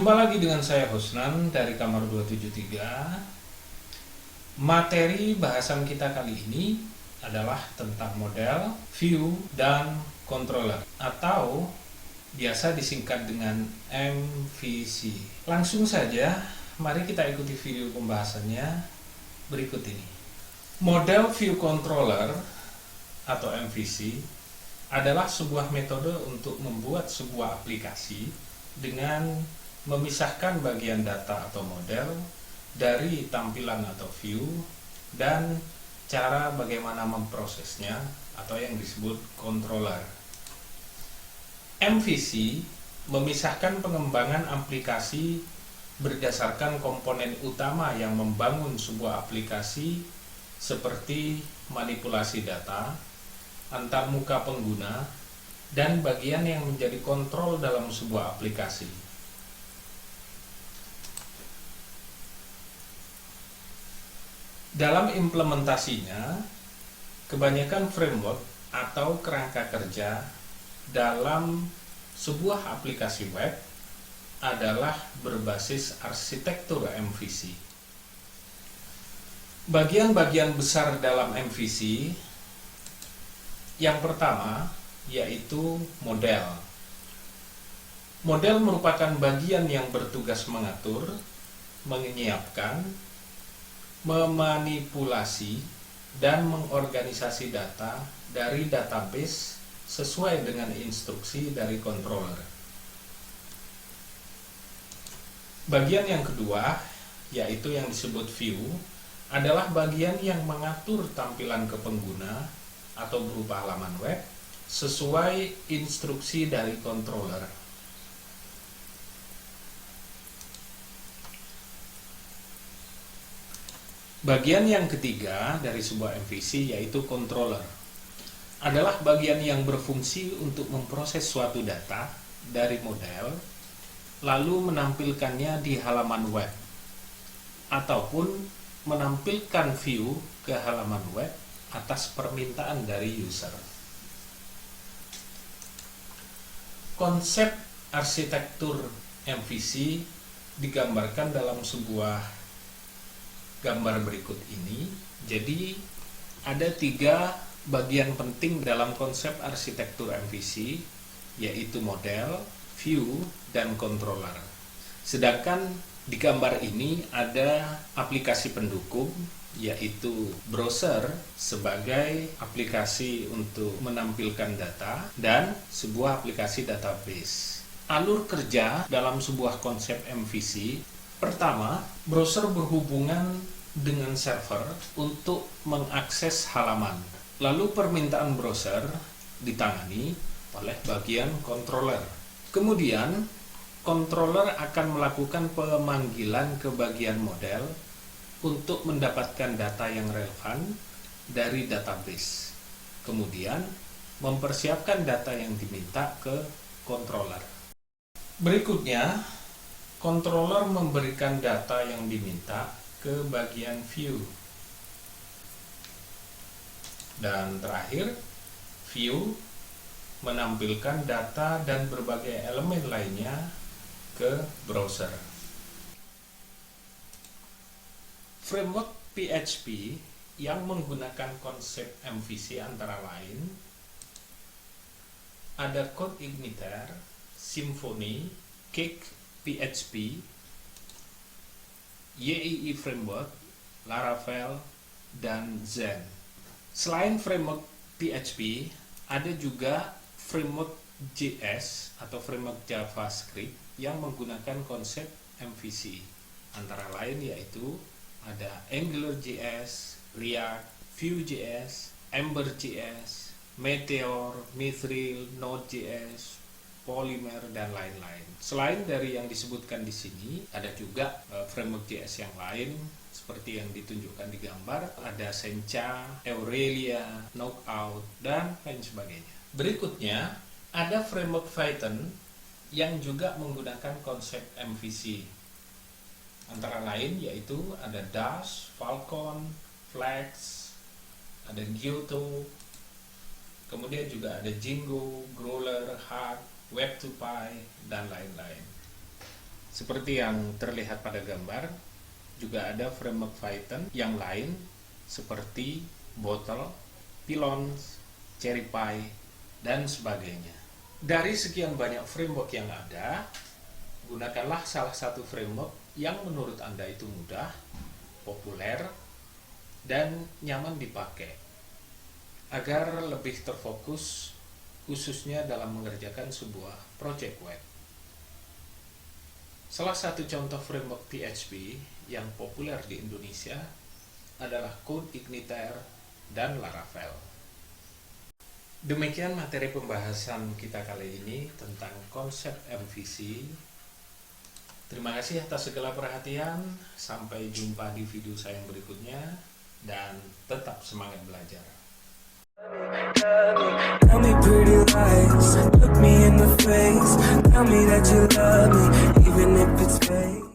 Jumpa lagi dengan saya Husnan dari Kamar 273. Materi bahasan kita kali ini adalah tentang model, view, dan controller atau biasa disingkat dengan MVC. Langsung saja, mari kita ikuti video pembahasannya berikut ini. Model view controller atau MVC adalah sebuah metode untuk membuat sebuah aplikasi dengan memisahkan bagian data atau model dari tampilan atau view dan cara bagaimana memprosesnya atau yang disebut controller. MVC memisahkan pengembangan aplikasi berdasarkan komponen utama yang membangun sebuah aplikasi seperti manipulasi data, antarmuka pengguna, dan bagian yang menjadi kontrol dalam sebuah aplikasi. Dalam implementasinya, kebanyakan framework atau kerangka kerja dalam sebuah aplikasi web adalah berbasis arsitektur MVC. Bagian-bagian besar dalam MVC yang pertama yaitu model. Model merupakan bagian yang bertugas mengatur, menyiapkan, memanipulasi, dan mengorganisasi data dari database sesuai dengan instruksi dari controller. Bagian yang kedua, yaitu yang disebut view, adalah bagian yang mengatur tampilan ke pengguna atau berupa halaman web sesuai instruksi dari controller. Bagian yang ketiga dari sebuah MVC yaitu controller adalah bagian yang berfungsi untuk memproses suatu data dari model lalu menampilkannya di halaman web ataupun menampilkan view ke halaman web atas permintaan dari user. Konsep arsitektur MVC digambarkan dalam sebuah gambar berikut ini. Jadi ada 3 bagian penting dalam konsep arsitektur MVC, yaitu model, view, dan controller. Sedangkan di gambar ini ada aplikasi pendukung, yaitu browser sebagai aplikasi untuk menampilkan data dan sebuah aplikasi database. Alur kerja dalam sebuah konsep MVC: pertama, browser berhubungan dengan server untuk mengakses halaman. Lalu permintaan browser ditangani oleh bagian controller. Kemudian, controller akan melakukan pemanggilan ke bagian model untuk mendapatkan data yang relevan dari database. Kemudian, mempersiapkan data yang diminta ke controller. Berikutnya, controller memberikan data yang diminta ke bagian view. Dan terakhir, view menampilkan data dan berbagai elemen lainnya ke browser. Framework PHP yang menggunakan konsep MVC antara lain ada CodeIgniter, Symfony, Cake PHP, YEE Framework, Laravel, dan Zen. Selain framework PHP, ada juga framework JS atau framework JavaScript yang menggunakan konsep MVC. Antara lain yaitu ada AngularJS, React, Vue.js, Ember.js, Meteor, Mithril, Node.js, Polymer, dan lain-lain. Selain dari yang disebutkan di sini, ada juga framework JS yang lain seperti yang ditunjukkan di gambar. Ada Sencha, Aurelia, Knockout, dan lain sebagainya. Berikutnya, ada framework Python yang juga menggunakan konsep MVC. Antara lain yaitu ada Dash, Falcon, Flex, ada Gyoto, kemudian juga ada Django, Growler, Hack, Web2Py, dan lain-lain. Seperti yang terlihat pada gambar, juga ada framework Python yang lain seperti Bottle, Pylons, CherryPy, dan sebagainya. Dari sekian banyak framework yang ada, gunakanlah salah satu framework yang menurut Anda itu mudah, populer, dan nyaman dipakai, agar lebih terfokus khususnya dalam mengerjakan sebuah project web. Salah satu contoh framework PHP yang populer di Indonesia adalah CodeIgniter dan Laravel. Demikian materi pembahasan kita kali ini tentang konsep MVC. Terima kasih atas segala perhatian. Sampai jumpa di video saya yang berikutnya, dan tetap semangat belajar. Tell me pretty lies, look me in the face. Tell me that you love me, even if it's fake.